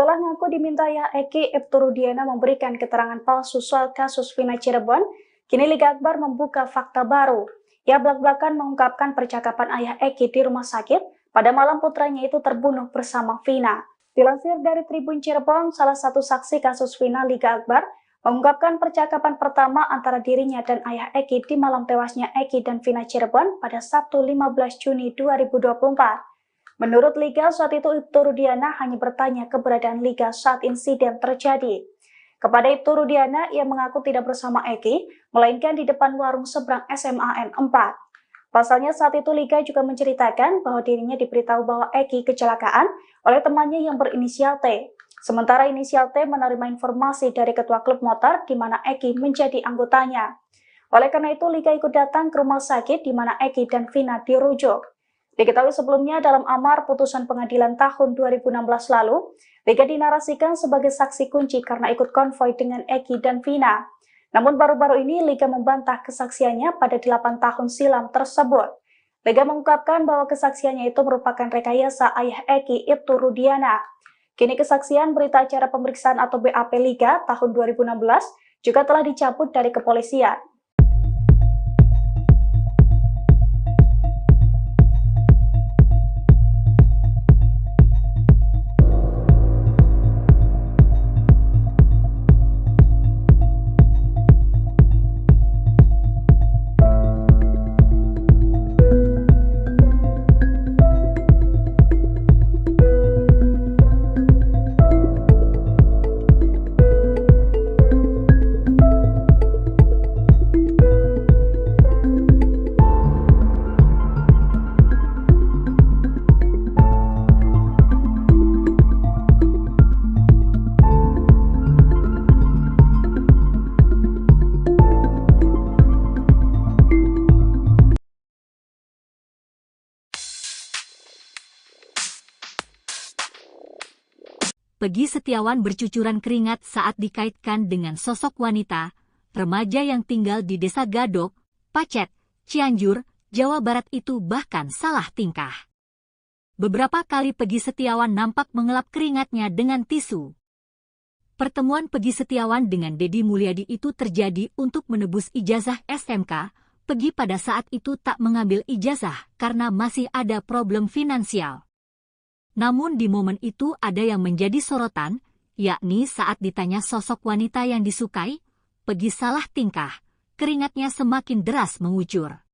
Setelah ngaku diminta ya Eki, Ibtu Rudiana memberikan keterangan palsu soal kasus Vina Cirebon, kini Liga Akbar membuka fakta baru. Ia belak-belakan mengungkapkan percakapan ayah Eki di rumah sakit pada malam putranya itu terbunuh bersama Vina. Dilansir dari Tribun Cirebon, salah satu saksi kasus Vina Liga Akbar mengungkapkan percakapan pertama antara dirinya dan ayah Eki di malam tewasnya Eki dan Vina Cirebon pada Sabtu 15 Juni 2024. Menurut Liga, saat itu Ibtu Rudiana hanya bertanya keberadaan Liga saat insiden terjadi. Kepada Ibtu Rudiana, ia mengaku tidak bersama Eki, melainkan di depan warung seberang SMAN 4. Pasalnya saat itu Liga juga menceritakan bahwa dirinya diberitahu bahwa Eki kecelakaan oleh temannya yang berinisial T. Sementara inisial T menerima informasi dari ketua klub motor di mana Eki menjadi anggotanya. Oleh karena itu, Liga ikut datang ke rumah sakit di mana Eki dan Vina dirujuk. Diketahui sebelumnya dalam amar putusan pengadilan tahun 2016 lalu, Liga dinarasikan sebagai saksi kunci karena ikut konvoi dengan Eki dan Vina. Namun baru-baru ini Liga membantah kesaksiannya pada 8 tahun silam tersebut. Liga mengungkapkan bahwa kesaksiannya itu merupakan rekayasa ayah Eki, Ibtu Rudiana. Kini kesaksian berita acara pemeriksaan atau BAP Liga tahun 2016 juga telah dicabut dari kepolisian. Peggy Setiawan bercucuran keringat saat dikaitkan dengan sosok wanita, remaja yang tinggal di Desa Gadok, Pacet, Cianjur, Jawa Barat itu bahkan salah tingkah. Beberapa kali Peggy Setiawan nampak mengelap keringatnya dengan tisu. Pertemuan Peggy Setiawan dengan Deddy Mulyadi itu terjadi untuk menebus ijazah SMK. Peggy pada saat itu tak mengambil ijazah karena masih ada problem finansial. Namun di momen itu ada yang menjadi sorotan, yakni saat ditanya sosok wanita yang disukai, Peggy salah tingkah, keringatnya semakin deras mengucur.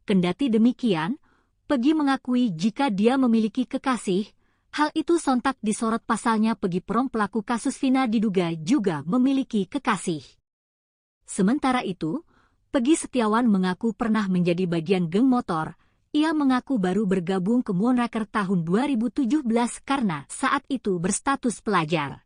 Kendati demikian, Peggy mengakui jika dia memiliki kekasih, hal itu sontak disorot pasalnya Peggy Prom pelaku kasus Vina diduga juga memiliki kekasih. Sementara itu, Peggy Setiawan mengaku pernah menjadi bagian geng motor. Ia mengaku baru bergabung ke Moonraker tahun 2017 karena saat itu berstatus pelajar.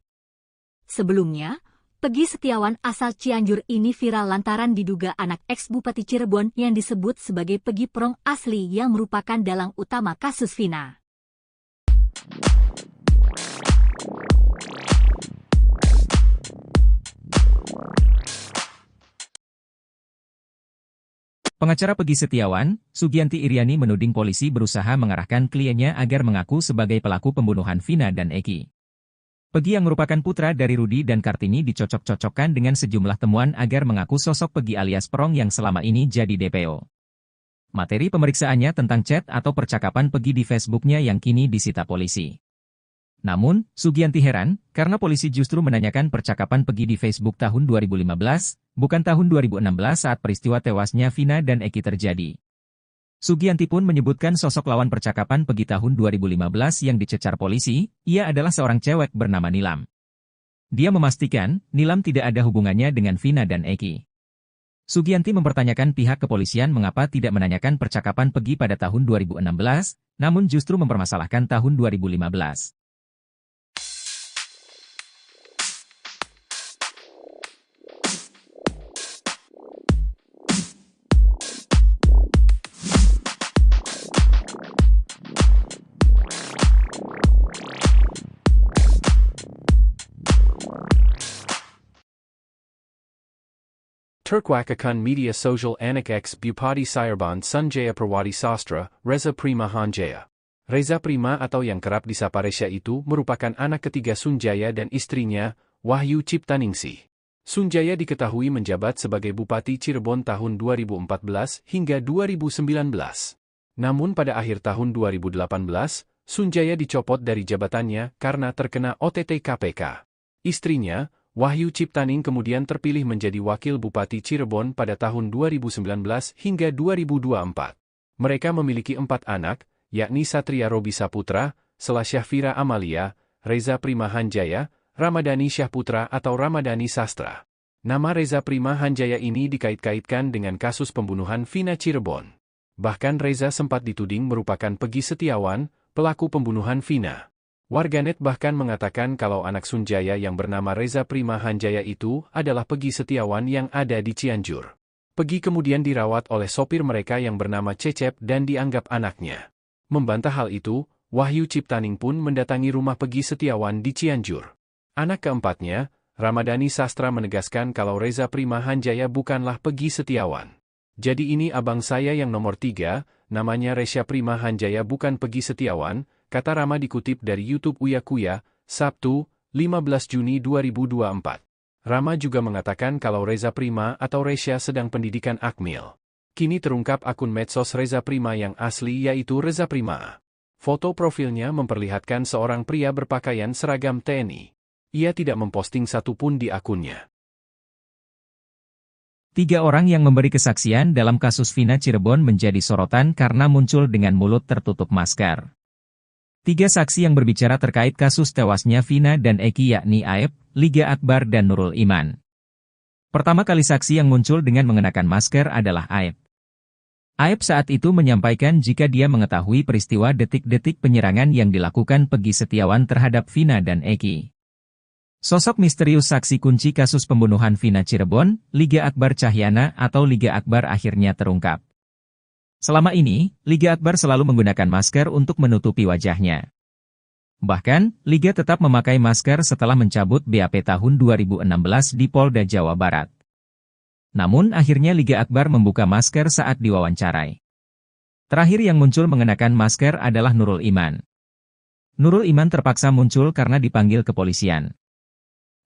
Sebelumnya, Peggy Setiawan asal Cianjur ini viral lantaran diduga anak ex-Bupati Cirebon yang disebut sebagai Peggy Prong asli yang merupakan dalang utama kasus Vina. Pengacara Peggy Setiawan, Sugianti Iriani menuding polisi berusaha mengarahkan kliennya agar mengaku sebagai pelaku pembunuhan Vina dan Eki. Peggy yang merupakan putra dari Rudi dan Kartini dicocok-cocokkan dengan sejumlah temuan agar mengaku sosok Peggy alias Prong yang selama ini jadi DPO. Materi pemeriksaannya tentang chat atau percakapan Peggy di Facebooknya yang kini disita polisi. Namun, Sugianti heran, karena polisi justru menanyakan percakapan Peggy di Facebook tahun 2015, bukan tahun 2016 saat peristiwa tewasnya Vina dan Eki terjadi. Sugianti pun menyebutkan sosok lawan percakapan Peggy tahun 2015 yang dicecar polisi, ia adalah seorang cewek bernama Nilam. Dia memastikan, Nilam tidak ada hubungannya dengan Vina dan Eki. Sugianti mempertanyakan pihak kepolisian mengapa tidak menanyakan percakapan Peggy pada tahun 2016, namun justru mempermasalahkan tahun 2015. Turkwakakan Media Social Anak X Bupati Sayarbon Sunjaya Perwati Sastra, Reza Prima Hanjaya. Reza Prima atau yang kerap disapa Resya itu merupakan anak ketiga Sunjaya dan istrinya, Wahyu Ciptaningsih. Sunjaya diketahui menjabat sebagai Bupati Cirebon tahun 2014 hingga 2019. Namun pada akhir tahun 2018, Sunjaya dicopot dari jabatannya karena terkena OTT KPK. Istrinya, Wahyu Ciptaning kemudian terpilih menjadi Wakil Bupati Cirebon pada tahun 2019 hingga 2024. Mereka memiliki 4 anak, yakni Satria Robi Saputra, Selasyah Fira Amalia, Reza Prima Hanjaya, Ramadhani Syahputra atau Ramadhani Sastra. Nama Reza Prima Hanjaya ini dikait-kaitkan dengan kasus pembunuhan Vina Cirebon. Bahkan Reza sempat dituding merupakan Pegi Setiawan, pelaku pembunuhan Vina. Warganet bahkan mengatakan kalau anak Sunjaya yang bernama Reza Prima Hanjaya itu adalah Pegi Setiawan yang ada di Cianjur. Pegi kemudian dirawat oleh sopir mereka yang bernama Cecep dan dianggap anaknya. Membantah hal itu, Wahyu Ciptaning pun mendatangi rumah Pegi Setiawan di Cianjur. Anak keempatnya, Ramadhani Sastra menegaskan kalau Reza Prima Hanjaya bukanlah Pegi Setiawan. Jadi ini abang saya yang nomor 3, namanya Resya Prima Hanjaya bukan Pegi Setiawan, kata Rama dikutip dari YouTube Uya Kuya, Sabtu, 15 Juni 2024. Rama juga mengatakan kalau Reza Prima atau Resya sedang pendidikan Akmil. Kini terungkap akun medsos Reza Prima yang asli yaitu Reza Prima. Foto profilnya memperlihatkan seorang pria berpakaian seragam TNI. Ia tidak memposting satupun di akunnya. 3 orang yang memberi kesaksian dalam kasus Vina Cirebon menjadi sorotan karena muncul dengan mulut tertutup masker. 3 saksi yang berbicara terkait kasus tewasnya Vina dan Eki yakni Aep, Liga Akbar dan Nurul Iman. Pertama kali saksi yang muncul dengan mengenakan masker adalah Aep. Aep saat itu menyampaikan jika dia mengetahui peristiwa detik-detik penyerangan yang dilakukan Pegi Setiawan terhadap Vina dan Eki. Sosok misterius saksi kunci kasus pembunuhan Vina Cirebon, Liga Akbar Cahyana atau Liga Akbar akhirnya terungkap. Selama ini, Liga Akbar selalu menggunakan masker untuk menutupi wajahnya. Bahkan, Liga tetap memakai masker setelah mencabut BAP tahun 2016 di Polda Jawa Barat. Namun akhirnya Liga Akbar membuka masker saat diwawancarai. Terakhir yang muncul mengenakan masker adalah Nurul Iman. Nurul Iman terpaksa muncul karena dipanggil kepolisian.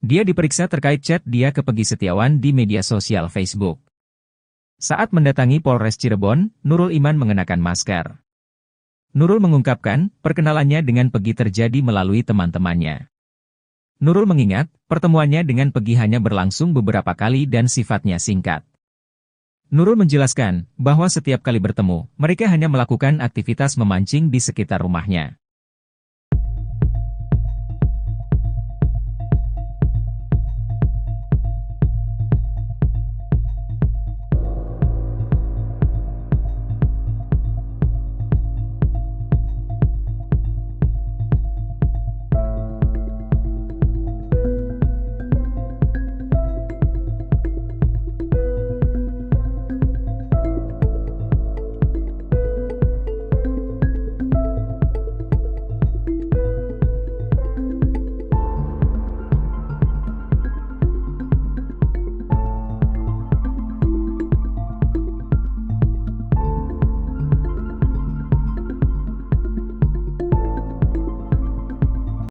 Dia diperiksa terkait chat dia ke Pegi Setiawan di media sosial Facebook. Saat mendatangi Polres Cirebon, Nurul Iman mengenakan masker. Nurul mengungkapkan, perkenalannya dengan Pegi terjadi melalui teman-temannya. Nurul mengingat, pertemuannya dengan Pegi hanya berlangsung beberapa kali dan sifatnya singkat. Nurul menjelaskan, bahwa setiap kali bertemu, mereka hanya melakukan aktivitas memancing di sekitar rumahnya.